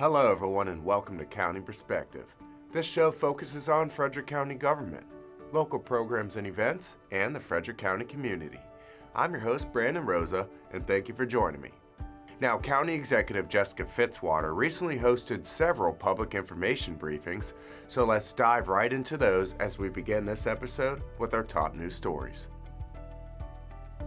Hello everyone and welcome to County Perspective. This show focuses on Frederick County government, local programs and events, and the Frederick County community. I'm your host Brandon Rosa and thank you for joining me. Now, County Executive Jessica Fitzwater recently hosted several public information briefings, so let's dive right into those as we begin this episode with our top news stories.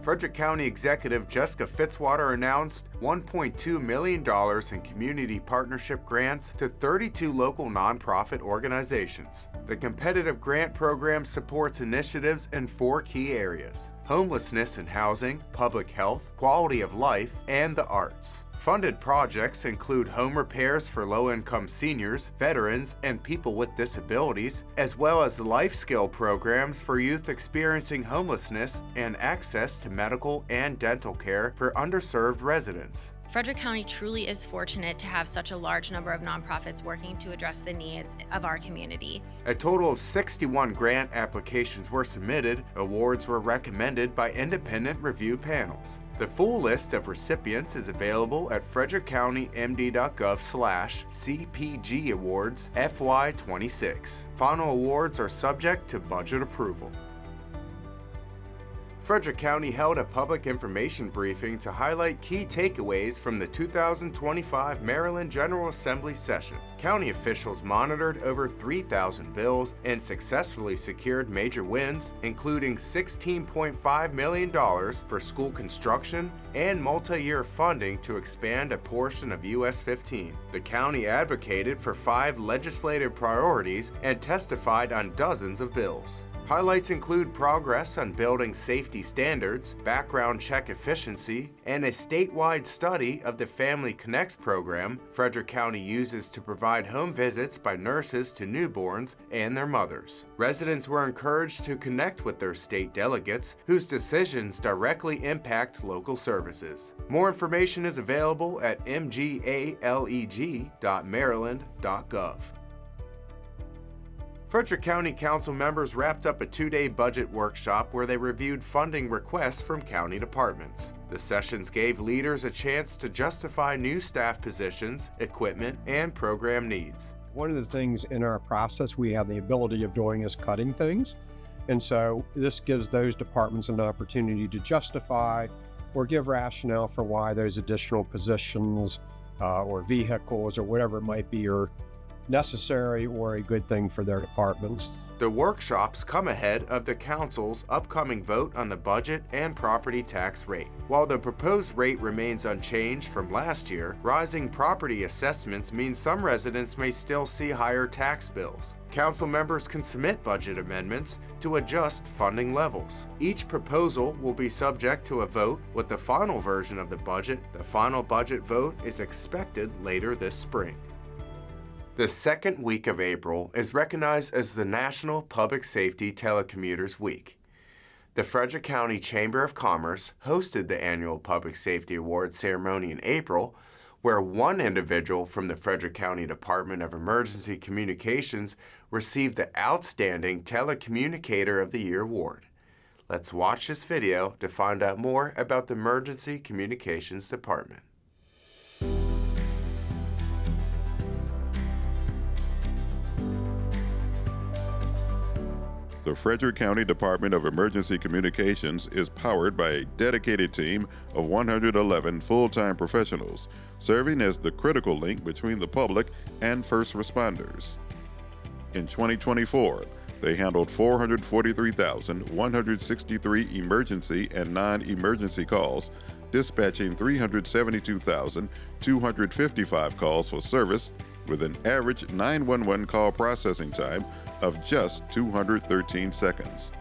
Frederick County Executive Jessica Fitzwater announced $1.2 million in community partnership grants to 32 local nonprofit organizations. The competitive grant program supports initiatives in 4 key areas: homelessness and housing, public health, quality of life, and the arts. Funded projects include home repairs for low-income seniors, veterans, and people with disabilities, as well as life skill programs for youth experiencing homelessness and access to medical and dental care for underserved residents. Frederick County truly is fortunate to have such a large number of nonprofits working to address the needs of our community. A total of 61 grant applications were submitted. Awards were recommended by independent review panels. The full list of recipients is available at frederickcountymd.gov/CPG Awards FY26. Final awards are subject to budget approval. Frederick County held a public information briefing to highlight key takeaways from the 2025 Maryland General Assembly session. County officials monitored over 3,000 bills and successfully secured major wins, including $16.5 million for school construction and multi-year funding to expand a portion of US 15. The county advocated for 5 legislative priorities and testified on dozens of bills. Highlights include progress on building safety standards, background check efficiency, and a statewide study of the Family Connects program Frederick County uses to provide home visits by nurses to newborns and their mothers. Residents were encouraged to connect with their state delegates, whose decisions directly impact local services. More information is available at mgaleg.maryland.gov. Frederick County Council members wrapped up a 2-day budget workshop where they reviewed funding requests from county departments. The sessions gave leaders a chance to justify new staff positions, equipment, and program needs. One of the things in our process we have the ability of doing is cutting things. And so this gives those departments an opportunity to justify or give rationale for why those additional positions or vehicles or whatever it might be are necessary or a good thing for their departments. The workshops come ahead of the Council's upcoming vote on the budget and property tax rate. While the proposed rate remains unchanged from last year, rising property assessments mean some residents may still see higher tax bills. Council members can submit budget amendments to adjust funding levels. Each proposal will be subject to a vote with the final version of the budget. The final budget vote is expected later this spring. The second week of April is recognized as the National Public Safety Telecommuters Week. The Frederick County Chamber of Commerce hosted the annual Public Safety Awards ceremony in April, where one individual from the Frederick County Department of Emergency Communications received the Outstanding Telecommunicator of the Year award. Let's watch this video to find out more about the Emergency Communications Department. The Frederick County Department of Emergency Communications is powered by a dedicated team of 111 full-time professionals, serving as the critical link between the public and first responders. In 2024, they handled 443,163 emergency and non-emergency calls, dispatching 372,255 calls for service, with an average 911 call processing time of just 213 seconds.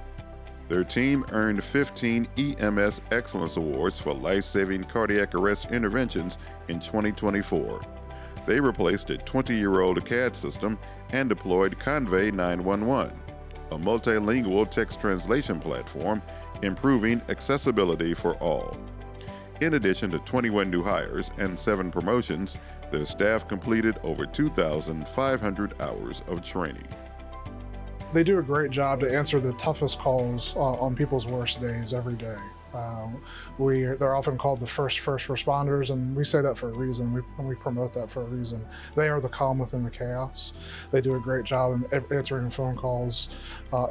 Their team earned 15 EMS Excellence Awards for life-saving cardiac arrest interventions in 2024. They replaced a 20-year-old CAD system and deployed Convey 911, a multilingual text translation platform improving accessibility for all. In addition to 21 new hires and 7 promotions, their staff completed over 2,500 hours of training. They do a great job to answer the toughest calls on people's worst days every day. They're often called the first responders, and we say that for a reason. We promote that for a reason. They are the calm within the chaos. They do a great job in answering phone calls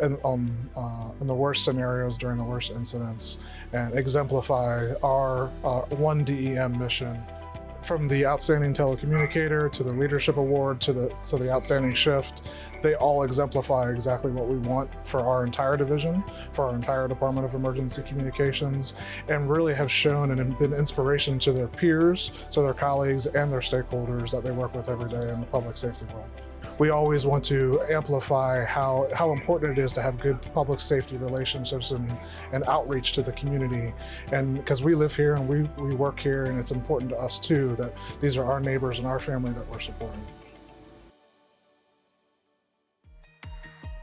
in the worst scenarios during the worst incidents, and exemplify our one DEM mission. From the outstanding telecommunicator to the leadership award to the outstanding shift, they all exemplify exactly what we want for our entire division, for our entire Department of Emergency Communications, and really have shown and been inspiration to their peers, to their colleagues, and their stakeholders that they work with every day in the public safety world. We always want to amplify how important it is to have good public safety relationships and outreach to the community. And because we live here and we work here, and it's important to us too that these are our neighbors and our family that we're supporting.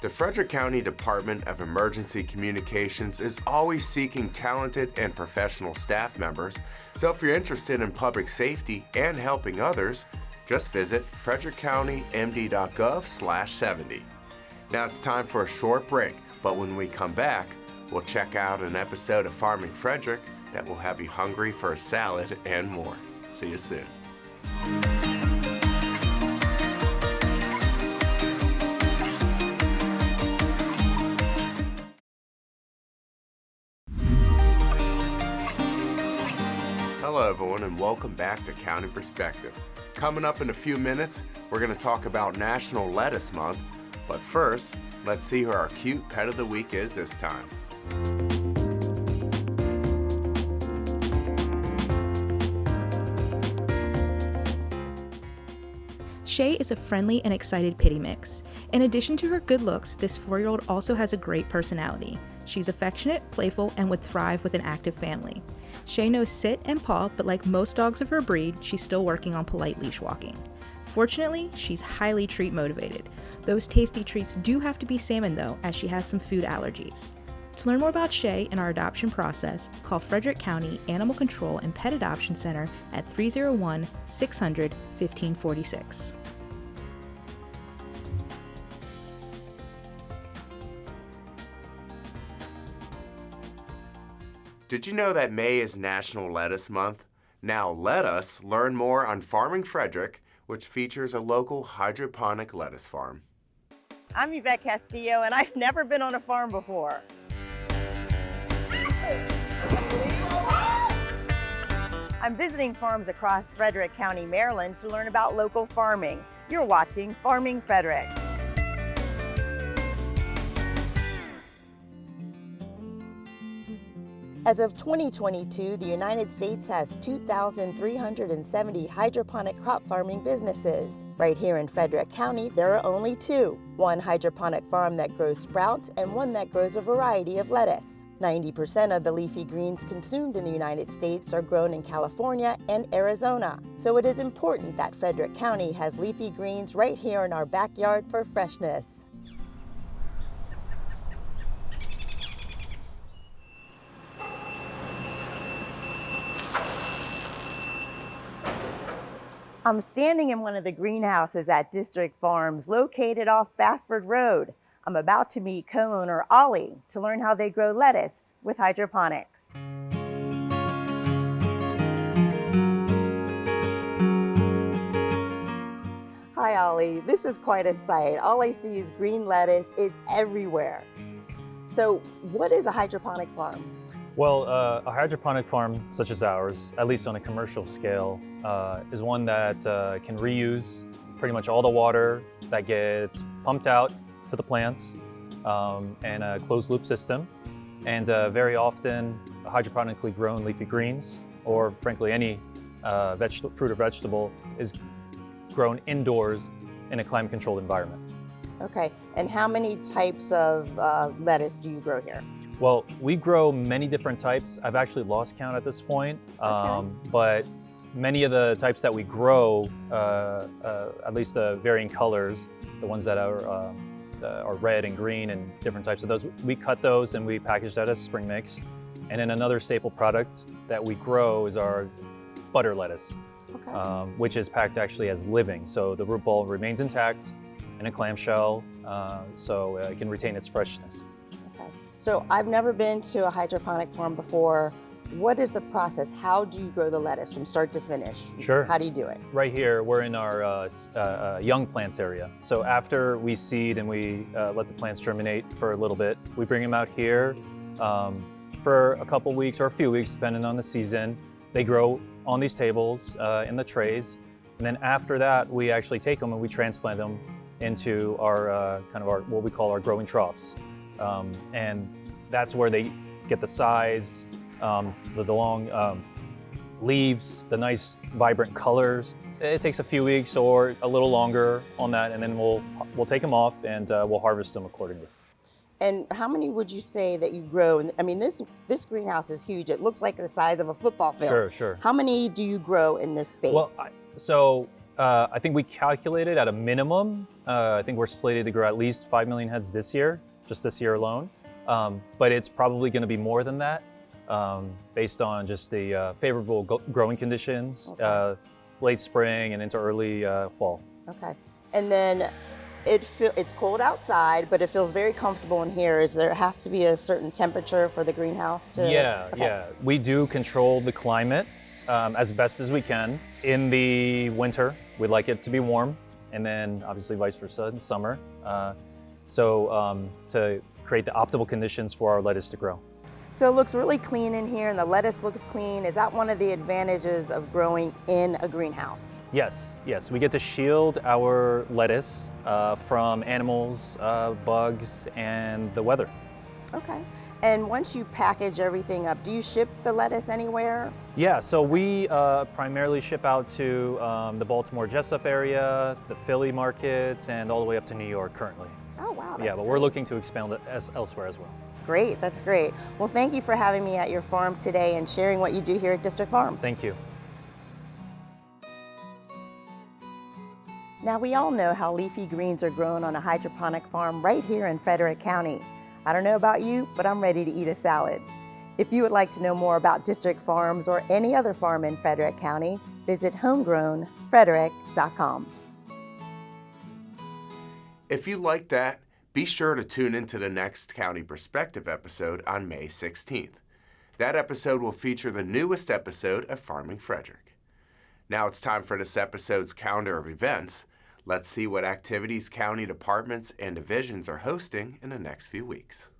The Frederick County Department of Emergency Communications is always seeking talented and professional staff members, so if you're interested in public safety and helping others, just visit frederickcountymd.gov/70. Now it's time for a short break, but when we come back, we'll check out an episode of Farming Frederick that will have you hungry for a salad and more. See you soon. Hello everyone, and welcome back to County Perspective. Coming up in a few minutes, we're going to talk about National Lettuce Month, but first, let's see who our cute pet of the week is this time. Shay is a friendly and excited pitty mix. In addition to her good looks, this 4-year-old also has a great personality. She's affectionate, playful, and would thrive with an active family. Shay knows sit and paw, but like most dogs of her breed, she's still working on polite leash walking. Fortunately, she's highly treat motivated. Those tasty treats do have to be salmon though, as she has some food allergies. To learn more about Shay and our adoption process, call Frederick County Animal Control and Pet Adoption Center at 301-600-1546. Did you know that May is National Lettuce Month? Now let us learn more on Farming Frederick, which features a local hydroponic lettuce farm. I'm Yvette Castillo, and I've never been on a farm before. I'm visiting farms across Frederick County, Maryland to learn about local farming. You're watching Farming Frederick. As of 2022, the United States has 2,370 hydroponic crop farming businesses. Right here in Frederick County, there are only 2. One hydroponic farm that grows sprouts and one that grows a variety of lettuce. 90% of the leafy greens consumed in the United States are grown in California and Arizona. So it is important that Frederick County has leafy greens right here in our backyard for freshness. I'm standing in one of the greenhouses at District Farms located off Bassford Road. I'm about to meet co-owner Ollie to learn how they grow lettuce with hydroponics. Hi Ollie, this is quite a sight. All I see is green lettuce, it's everywhere. So what is a hydroponic farm? Well, a hydroponic farm such as ours, at least on a commercial scale, is one that can reuse pretty much all the water that gets pumped out to the plants and a closed loop system. And very often, hydroponically grown leafy greens, or frankly any fruit or vegetable, is grown indoors in a climate controlled environment. Okay, and how many types of lettuce do you grow here? Well, we grow many different types. I've actually lost count at this point, but many of the types that we grow, at least the varying colors, the ones that are red and green and different types of those, we cut those and we package that as spring mix. And then another staple product that we grow is our butter lettuce, which is packed actually as living. So the root ball remains intact in a clamshell, so it can retain its freshness. So I've never been to a hydroponic farm before. What is the process? How do you grow the lettuce from start to finish? Sure. How do you do it? Right here, we're in our young plants area. So after we seed and we let the plants germinate for a little bit, we bring them out here for a couple weeks or a few weeks, depending on the season. They grow on these tables in the trays. And then after that, we actually take them and we transplant them into our what we call our growing troughs. And that's where they get the size, the long leaves, the nice vibrant colors. It takes a few weeks or a little longer on that, and then we'll take them off and we'll harvest them accordingly. And how many would you say that you grow? I mean, this greenhouse is huge. It looks like the size of a football field. Sure. How many do you grow in this space? Well, I think we calculated at a minimum. I think we're slated to grow at least 5 million heads this year, just this year alone. But it's probably going to be more than that, based on just the favorable growing conditions, Okay. late spring and into early fall. Okay. And then it's cold outside, but it feels very comfortable in here. There has to be a certain temperature for the greenhouse to? Yeah. We do control the climate as best as we can. In the winter, we'd like it to be warm, and then obviously vice versa in summer. To create the optimal conditions for our lettuce to grow. So it looks really clean in here and the lettuce looks clean. Is that one of the advantages of growing in a greenhouse? Yes. We get to shield our lettuce from animals, bugs, and the weather. Okay. And once you package everything up, do you ship the lettuce anywhere? Yeah, so we primarily ship out to the Baltimore Jessup area, the Philly market, and all the way up to New York currently. Oh, wow. Yeah, but we're looking to expand it elsewhere as well. Great, that's great. Well, thank you for having me at your farm today and sharing what you do here at District Farms. Thank you. Now, we all know how leafy greens are grown on a hydroponic farm right here in Frederick County. I don't know about you, but I'm ready to eat a salad. If you would like to know more about District Farms or any other farm in Frederick County, visit homegrownfrederick.com. If you like that, be sure to tune into the next County Perspective episode on May 16th. That episode will feature the newest episode of Farming Frederick. Now it's time for this episode's calendar of events. Let's see what activities county departments and divisions are hosting in the next few weeks.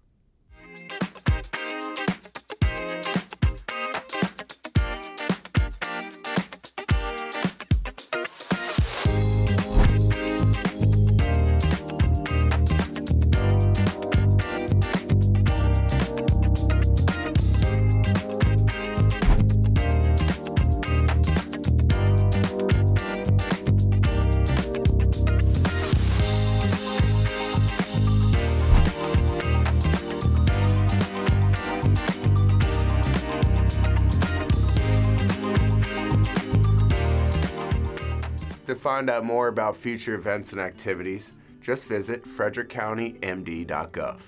To find out more about future events and activities, just visit frederickcountymd.gov.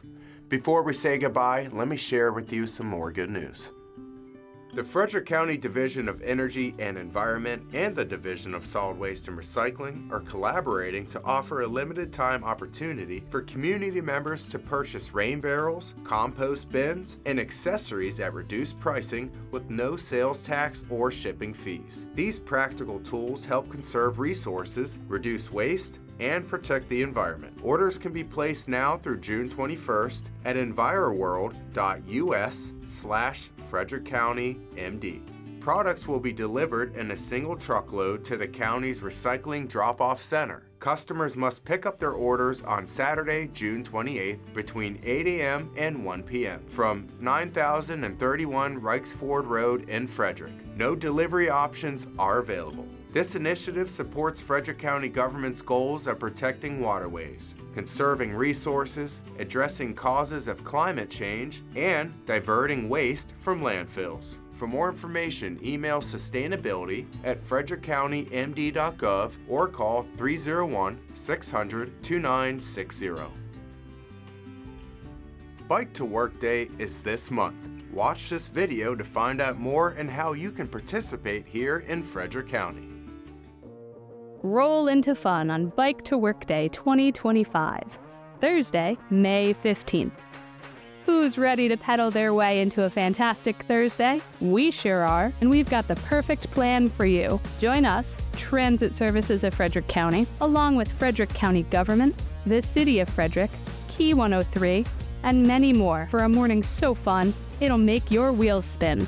Before we say goodbye, let me share with you some more good news. The Frederick County Division of Energy and Environment and the Division of Solid Waste and Recycling are collaborating to offer a limited time opportunity for community members to purchase rain barrels, compost bins, and accessories at reduced pricing with no sales tax or shipping fees. These practical tools help conserve resources, reduce waste, and protect the environment. Orders can be placed now through June 21st at enviroworld.us/Frederick County MD. Products will be delivered in a single truckload to the county's recycling drop-off center. Customers must pick up their orders on Saturday, June 28th between 8 a.m. and 1 p.m. from 9031 Reichsford Road in Frederick. No delivery options are available. This initiative supports Frederick County government's goals of protecting waterways, conserving resources, addressing causes of climate change, and diverting waste from landfills. For more information, email sustainability@frederickcountymd.gov or call 301-600-2960. Bike to Work Day is this month. Watch this video to find out more and how you can participate here in Frederick County. Roll into fun on Bike to Work Day 2025, Thursday, May 15th. Who's ready to pedal their way into a fantastic Thursday? We sure are, and we've got the perfect plan for you. Join us, Transit Services of Frederick County, along with Frederick County Government, the City of Frederick, Key 103, and many more for a morning so fun, it'll make your wheels spin.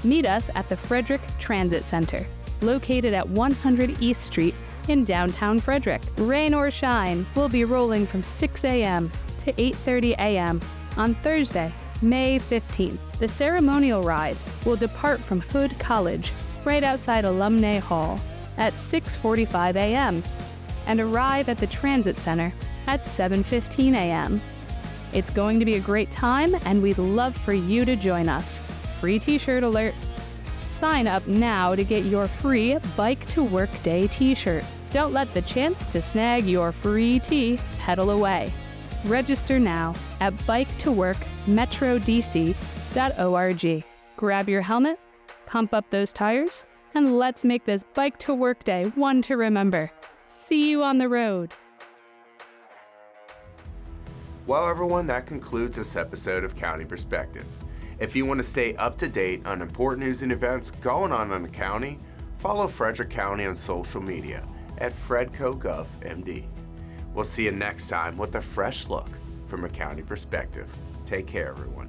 Meet us at the Frederick Transit Center, located at 100 East Street in downtown Frederick. Rain or shine, we'll be rolling from 6 a.m. to 8:30 a.m. on Thursday, May 15th. The ceremonial ride will depart from Hood College right outside Alumni Hall at 6:45 a.m. and arrive at the Transit Center at 7:15 a.m. It's going to be a great time, and we'd love for you to join us. Free t-shirt alert. Sign up now to get your free Bike to Work Day t-shirt. Don't let the chance to snag your free tee pedal away. Register now at biketoworkmetrodc.org. Grab your helmet, pump up those tires, and let's make this Bike to Work Day one to remember. See you on the road. Well, everyone, that concludes this episode of County Perspective. If you want to stay up to date on important news and events going on in the county, follow Frederick County on social media at FredCoGovMD. We'll see you next time with a fresh look from a county perspective. Take care, everyone.